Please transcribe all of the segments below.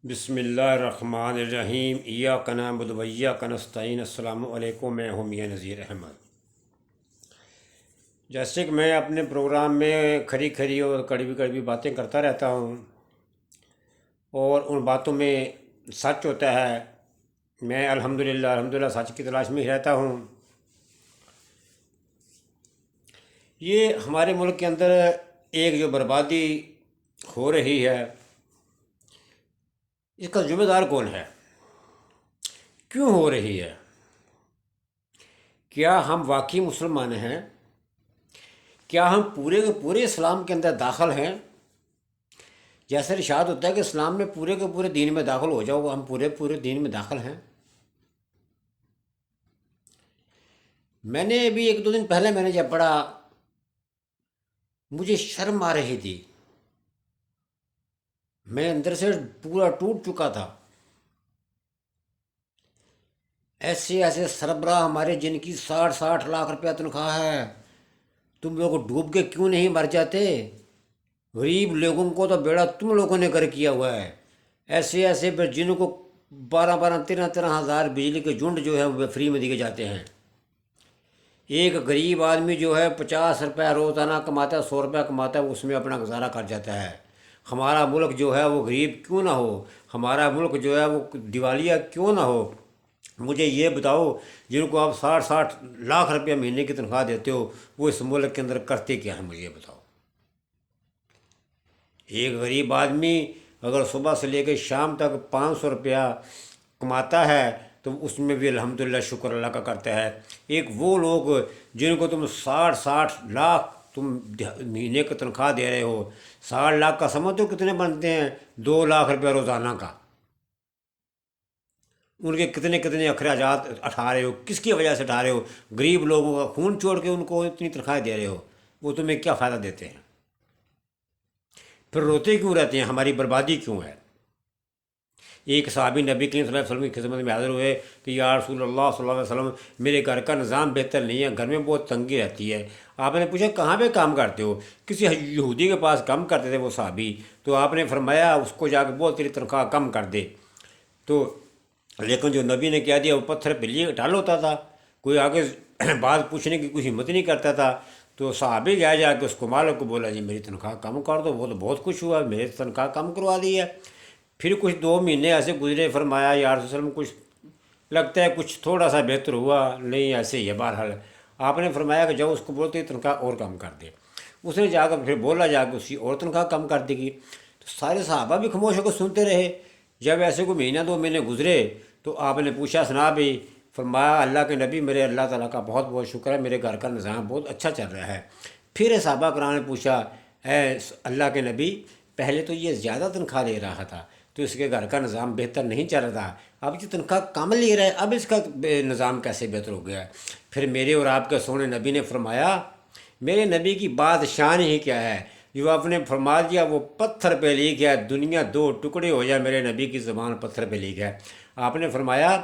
بسم اللہ الرحمن الرحیم ایاک نعبد و ایاک نستعین۔ السلام علیکم، میں ہوں میاں نذیر احمد۔ جیسے کہ میں اپنے پروگرام میں کھری کھری اور کڑوی کڑوی باتیں کرتا رہتا ہوں اور ان باتوں میں سچ ہوتا ہے۔ میں الحمدللہ سچ کی تلاش میں ہی رہتا ہوں۔ یہ ہمارے ملک کے اندر ایک جو بربادی ہو رہی ہے، اس کا ذمہ دار کون ہے؟ کیوں ہو رہی ہے؟ کیا ہم واقعی مسلمان ہیں؟ کیا ہم پورے کے پورے اسلام کے اندر داخل ہیں؟ جیسے ارشاد ہوتا ہے کہ اسلام میں پورے کے پورے دین میں داخل ہو جاؤ، ہم پورے دین میں داخل ہیں؟ میں نے ابھی ایک دو دن پہلے میں نے جب پڑھا، مجھے شرم آ رہی تھی، میں اندر سے پورا ٹوٹ چکا تھا۔ ایسے ایسے سربراہ ہمارے جن کی 60 لاکھ روپیہ تنخواہ ہے، تم لوگ ڈوب کے کیوں نہیں مر جاتے؟ غریب لوگوں کو تو بیڑا تم لوگوں نے گر کیا ہوا ہے۔ ایسے ایسے پھر جن کو 12 ہزار بجلی کے جھنڈ جو ہے وہ فری میں دیے جاتے ہیں۔ ایک غریب آدمی جو ہے 50 روپیہ روزانہ کماتا ہے، 100 روپیہ کماتا ہے، اس میں اپنا گزارا کر جاتا ہے۔ ہمارا ملک جو ہے وہ غریب کیوں نہ ہو؟ ہمارا ملک جو ہے وہ دیوالیہ کیوں نہ ہو؟ مجھے یہ بتاؤ، جن کو آپ 60 لاکھ روپیہ مہینے کی تنخواہ دیتے ہو، وہ اس ملک کے اندر کرتے کیا ہیں؟ مجھے یہ بتاؤ۔ ایک غریب آدمی اگر صبح سے لے کے شام تک 500 روپیہ کماتا ہے تو اس میں بھی الحمدللہ شکر اللہ کا کرتا ہے۔ ایک وہ لوگ جن کو تم 60 لاکھ تم مہینے کی تنخواہ دے رہے ہو، 60 لاکھ کا سمجھ تو کتنے بنتے ہیں؟ 2 لاکھ روپیہ روزانہ کا۔ ان کے کتنے اخراجات اٹھا رہے ہو؟ کس کی وجہ سے اٹھا رہے ہو؟ غریب لوگوں کا خون چھوڑ کے ان کو اتنی تنخواہ دے رہے ہو، وہ تمہیں کیا فائدہ دیتے ہیں؟ پھر روتے کیوں رہتے ہیں؟ ہماری بربادی کیوں ہے؟ ایک صحابی نبی کریم صلی اللہ علیہ وسلم کی خدمت میں حاضر ہوئے کہ یا رسول اللہ صلی اللہ علیہ وسلم، میرے گھر کا نظام بہتر نہیں ہے، گھر میں بہت تنگی رہتی ہے۔ آپ نے پوچھا کہاں پہ کام کرتے ہو؟ کسی یہودی کے پاس کام کرتے تھے وہ صحابی، تو آپ نے فرمایا اس کو جا کے بول تیری تنخواہ کم کر دے۔ تو لیکن جو نبی نے کہہ دیا وہ پتھر پہ لیے ڈال ہوتا تھا، کوئی آگے بات پوچھنے کی کوئی ہمت نہیں کرتا تھا۔ تو صحابی گیا جا کے اس کو مالک کو بولا جی میری تنخواہ کم کر دو۔ وہ تو بہت خوش ہوا، میری تنخواہ کم کروا دی ہے۔ پھر کچھ 2 مہینے ایسے گزرے، فرمایا یا رسول اللہ کچھ لگتا ہے کچھ تھوڑا سا بہتر ہوا، نہیں ایسے ہی ہے بہرحال۔ آپ نے فرمایا کہ جاؤ اس کو بولتے تنخواہ اور کم کر دے۔ اس نے جا کر پھر بولا جا کے اس کی اور تنخواہ کم کر دی گی۔ تو سارے صحابہ بھی خاموش ہو کے سنتے رہے۔ جب ایسے کو مہینہ 2 مہینے گزرے تو آپ نے پوچھا سنا بھی؟ فرمایا اللہ کے نبی میرے اللہ تعالیٰ کا بہت بہت شکر ہے، میرے گھر کا نظام بہت اچھا چل رہا ہے۔ پھر صحابہ کرام نے پوچھا اے اللہ کے نبی، پہلے تو یہ زیادہ تنخواہ لے رہا تھا تو اس کے گھر کا نظام بہتر نہیں چل رہا تھا، اب یہ تنخواہ کم لے رہا ہے، اب اس کا نظام کیسے بہتر ہو گیا ہے؟ پھر میرے اور آپ کے سونے نبی نے فرمایا، میرے نبی کی بات شان ہی کیا ہے، جو آپ نے فرما دیا وہ پتھر پہ لکھ گیا، دنیا 2 ٹکڑے ہو جائے میرے نبی کی زبان پتھر پہ لکھ ہے۔ آپ نے فرمایا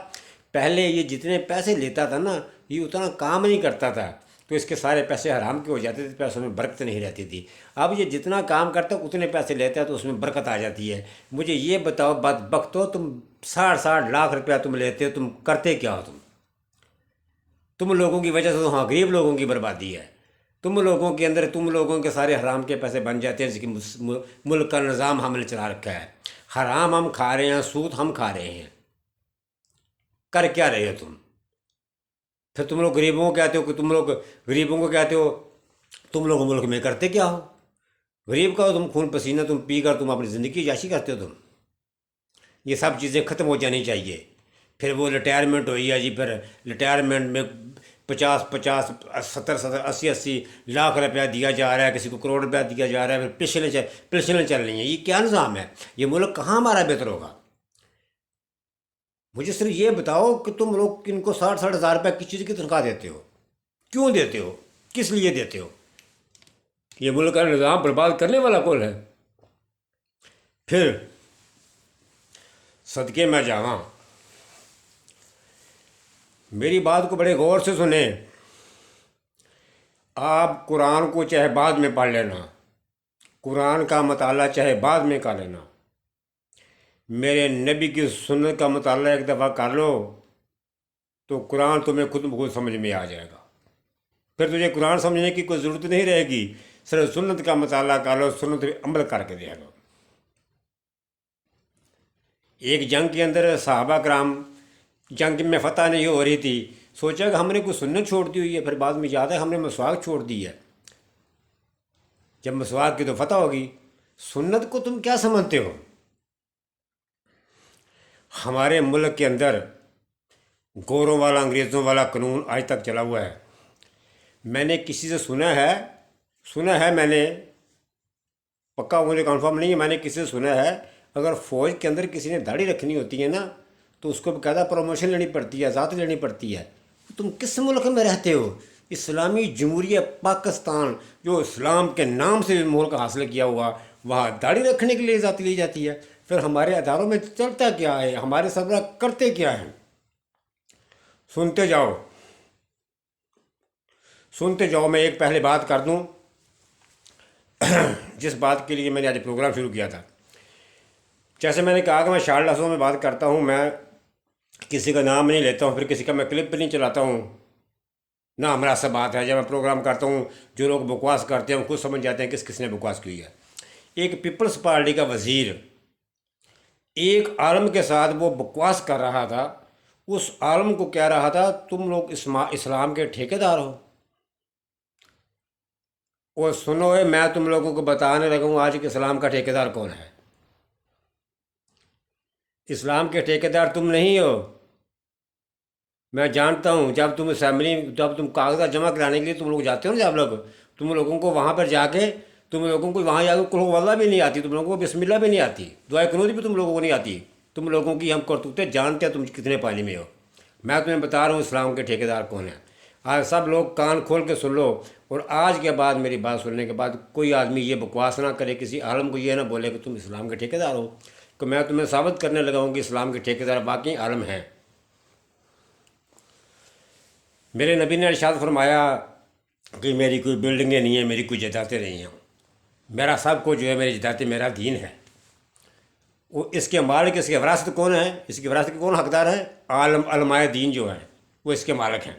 پہلے یہ جتنے پیسے لیتا تھا نا، یہ اتنا کام نہیں کرتا تھا تو اس کے سارے پیسے حرام کے ہو جاتے تھے، پیسوں میں برکت نہیں رہتی تھی۔ اب یہ جتنا کام کرتا ہے اتنے پیسے لیتا ہے تو اس میں برکت آ جاتی ہے۔ مجھے یہ بتاؤ بدبختو، تم 60 لاکھ روپیہ تم لیتے ہو، تم کرتے کیا ہو؟ تم لوگوں کی وجہ سے تو ہاں غریب لوگوں کی بربادی ہے۔ تم لوگوں کے اندر تم لوگوں کے سارے حرام کے پیسے بن جاتے ہیں، جس کی ملک کا نظام ہم نے چلا رکھا ہے۔ حرام ہم کھا رہے ہیں، سود ہم کھا رہے ہیں، کر کیا رہے ہو تم؟ پھر تم لوگ غریبوں کو کہتے ہو کہ تم لوگ غریبوں کو کہتے ہو تم لوگ ملک میں کرتے کیا ہو؟ غریب کا ہو تم، خون پسینہ تم پی کر تم اپنی زندگی عیاشی کرتے ہو تم۔ یہ سب چیزیں ختم ہو جانی چاہیے۔ پھر وہ ریٹائرمنٹ ہوئی ہے جی، پھر ریٹائرمنٹ میں 50 70 80 لاکھ روپیہ دیا جا رہا ہے، کسی کو کروڑ روپیہ دیا جا رہا ہے، پھر پنشنیں چل رہی ہیں۔ یہ کیا نظام ہے؟ یہ ملک کہاں ہمارا بہتر ہوگا؟ مجھے صرف یہ بتاؤ کہ تم لوگ ان کو 60 ہزار روپیہ کس چیز کی تنخواہ دیتے ہو؟ کیوں دیتے ہو؟ کس لیے دیتے ہو؟ یہ ملک کا نظام برباد کرنے والا کون ہے؟ پھر صدقے میں جاواں، میری بات کو بڑے غور سے سنیں۔ آپ قرآن کو چاہے بعد میں پڑھ لینا، قرآن کا مطالعہ چاہے بعد میں کر لینا، میرے نبی کی سنت کا مطالعہ ایک دفعہ کر لو تو قرآن تمہیں خود بخود سمجھ میں آ جائے گا. پھر تجھے قرآن سمجھنے کی کوئی ضرورت نہیں رہے گی. صرف سنت کا مطالعہ کر لو، سنت پہ عمل کر کے دے گا. ایک جنگ کے اندر صحابہ کرام، جنگ میں فتح نہیں ہو رہی تھی، سوچا کہ ہم نے کوئی سنت چھوڑ دی ہوئی ہے. پھر بعد میں یاد ہے ہم نے مسواک چھوڑ دی ہے. جب مسواک کی تو فتح ہوگی. سنت کو تم کیا سمجھتے ہو؟ ہمارے ملک کے اندر گوروں والا، انگریزوں والا قانون آج تک چلا ہوا ہے. میں نے کسی سے سنا ہے میں نے، پکا مجھے کنفرم نہیں ہے، میں نے کسی سے سنا ہے اگر فوج کے اندر کسی نے داڑھی رکھنی ہوتی ہے نا تو اس کو باقاعدہ پروموشن لینی پڑتی ہے، ذات لینی پڑتی ہے. تم کس ملک میں رہتے ہو؟ اسلامی جمہوریہ پاکستان جو اسلام کے نام سے ملک حاصل کیا ہوا، وہاں داڑھی رکھنے کے لیے ذات لی جاتی ہے. پھر ہمارے اداروں میں چلتا کیا ہے؟ ہمارے سربراہ کرتے کیا ہیں؟ سنتے جاؤ. میں ایک پہلے بات کر دوں جس بات کے لیے میں نے آج پروگرام شروع کیا تھا. جیسے میں نے کہا کہ میں شارٹ لفظوں میں بات کرتا ہوں، میں کسی کا نام نہیں لیتا ہوں، پھر کسی کا میں کلپ بھی نہیں چلاتا ہوں. نہ ہمارا سب بات ہے. جب میں پروگرام کرتا ہوں جو لوگ بکواس کرتے ہیں وہ خود سمجھ جاتے ہیں کس نے بکواس کی ہے. ایک پیپلز پارٹی کا وزیر ایک عالم کے ساتھ وہ بکواس کر رہا تھا. اس عالم کو کہہ رہا تھا تم لوگ اسلام کے ٹھیکیدار ہو. اور سنو میں تم لوگوں کو بتانے لگا ہوں آج کہ اسلام کا ٹھیکیدار کون ہے. اسلام کے ٹھیکیدار تم نہیں ہو. میں جانتا ہوں جب تم اسمبلی، جب تم کاغذات جمع کرانے کے لیے تم لوگ جاتے ہو نا، جب لوگ تم لوگوں کو وہاں پر جا کے تم لوگوں کو وہاں جا کے قل واللہ بھی نہیں آتی، تم لوگوں کو بسم اللہ بھی نہیں آتی، دعائے قنوت بھی تم لوگوں کو نہیں آتی. تم لوگوں کی ہم کرتوتیں جانتے ہیں تم کتنے پانی میں ہو. میں تمہیں بتا رہا ہوں اسلام کے ٹھیکیدار کون ہیں. آج سب لوگ کان کھول کے سن لو، اور آج کے بعد میری بات سننے کے بعد کوئی آدمی یہ بکواس نہ کرے، کسی عالم کو یہ نہ بولے کہ تم اسلام کے ٹھیکیدار ہو. کہ میں تمہیں ثابت کرنے لگا ہوں کہ اسلام کے ٹھیکیدار باقی عالم ہیں. میرے نبی نے ارشاد فرمایا کہ میری کوئی بلڈنگیں نہیں ہیں، میری کوئی جائیدادیں نہیں ہیں، میرا سب کچھ جو ہے میری جائیدادیں میرا دین ہے. وہ اس کے مالک، اس کی وراثت کون ہے؟ اس کی وراثت کے کون حقدار ہے؟ علماء دین جو ہیں وہ اس کے مالک ہیں.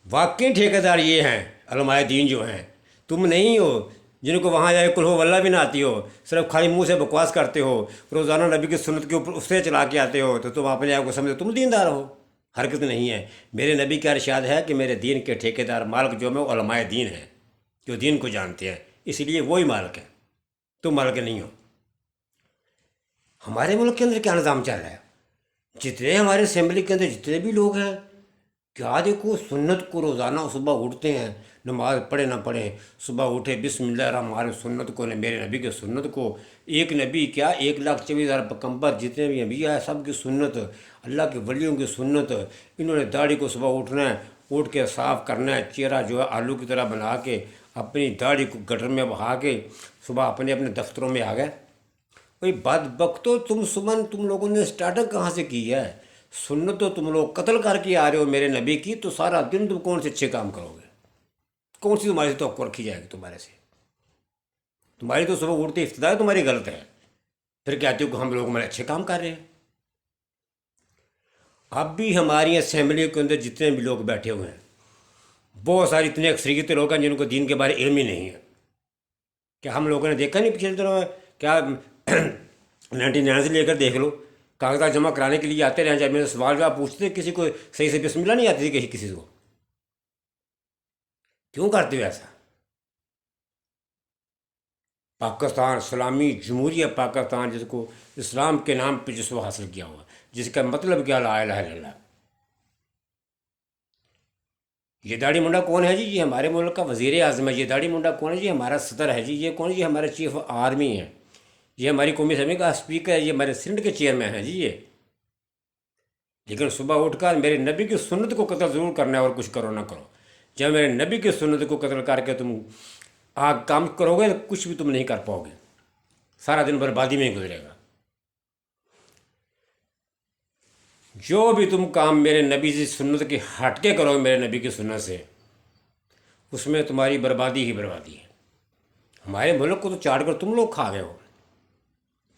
واقعی ٹھیکیدار یہ ہیں علماء دین جو ہیں. تم نہیں ہو جن کو وہاں جائے کل ہو واللہ بھی نہ آتی ہو، صرف خالی منہ سے بکواس کرتے ہو، روزانہ نبی کی سنت کے اوپر اس سے چلا کے آتے ہو، تو تم اپنے آپ کو سمجھو تم دیندار ہو. حرکت نہیں ہے. میرے نبی کا ارشاد ہے کہ میرے دین کے ٹھیکیدار مالک جو میں وہ علماء دین ہیں جو دین کو جانتے ہیں، اس لیے وہی مالک ہے، تم مالک نہیں ہو. ہمارے ملک کے اندر کیا نظام چل رہا ہے؟ جتنے ہمارے اسمبلی کے اندر جتنے بھی لوگ ہیں، کیا دیکھو سنت کو روزانہ صبح اٹھتے ہیں، نماز پڑھے نہ پڑھیں، صبح اٹھے بسم اللہ الرحمن الرحیم، سنت کو میرے نبی کے سنت کو. ایک نبی کیا 1,24,000 پیغمبر جتنے بھی انبیاء ہیں سب کی سنت، اللہ کے ولیوں کی سنت. انہوں نے داڑھی کو صبح اٹھنا ہے، اٹھ کے صاف کرنا ہے، چہرہ جو ہے آلو کی طرح بنا کے اپنی داڑھی کو گٹر میں بہا کے صبح اپنے اپنے دفتروں میں آ گئے. بھائی بدبختو، تم لوگوں نے اسٹارٹنگ کہاں سے کی ہے؟ سنت تو تم لوگ قتل کر کے آ رہے ہو میرے نبی کی، تو سارا دن تم کون سے اچھے کام کرو گے؟ کون سی تمہاری توقع رکھی جائے گی تمہارے سے؟ تمہاری تو صبح اٹھتے ابتدا تمہاری غلط ہے، پھر کہتے ہو کہ ہم لوگ ہمارے اچھے کام کر رہے ہیں. اب بھی ہماری اسمبلی کے اندر جتنے بھی لوگ بیٹھے ہوئے ہیں، بہت ساری اتنے اکثریت لوگ ہیں جن کو دین کے بارے علم ہی نہیں ہے. کیا ہم لوگوں نے دیکھا نہیں پچھلے دنوں میں؟ کیا 99 سے لے کر دیکھ لو، کاغذات جمع کرانے کے لیے آتے رہے. جب میرے سوال جواب پوچھتے کسی کو صحیح سے بسم اللہ نہیں آتی تھی کسی کو. کیوں کرتے ہو ایسا؟ پاکستان اسلامی جمہوریہ پاکستان، جس کو اسلام کے نام پہ جس کو حاصل کیا ہوا، جس کا مطلب کیا لا الہ الا اللہ. یہ داڑھی منڈا کون ہے جی؟ یہ ہمارے ملک کا وزیر اعظم ہے. یہ داڑھی منڈا کون ہے جی؟ ہمارا صدر ہے جی. یہ کون ہے جی؟ ہمارا چیف آرمی ہے. یہ ہماری قومی اسمبلی کا اسپیکر ہے. یہ ہمارے سینٹ کے چیئرمین ہیں جی. یہ لیکن صبح اٹھ کر میرے نبی کی سنت کو قتل ضرور کرنا ہے، اور کچھ کرو نہ کرو. جب میرے نبی کی سنت کو قتل کر کے تم کام کرو گے تو کچھ بھی تم نہیں کر پاؤ گے، سارا دن بربادی میں ہی گزرے گا. جو بھی تم کام میرے نبی کی سنت کی ہٹ کے کرو، میرے نبی کی سنت سے، اس میں تمہاری بربادی ہی بربادی ہے. ہمارے ملک کو تو چاٹ کر تم لوگ کھا گئے ہو.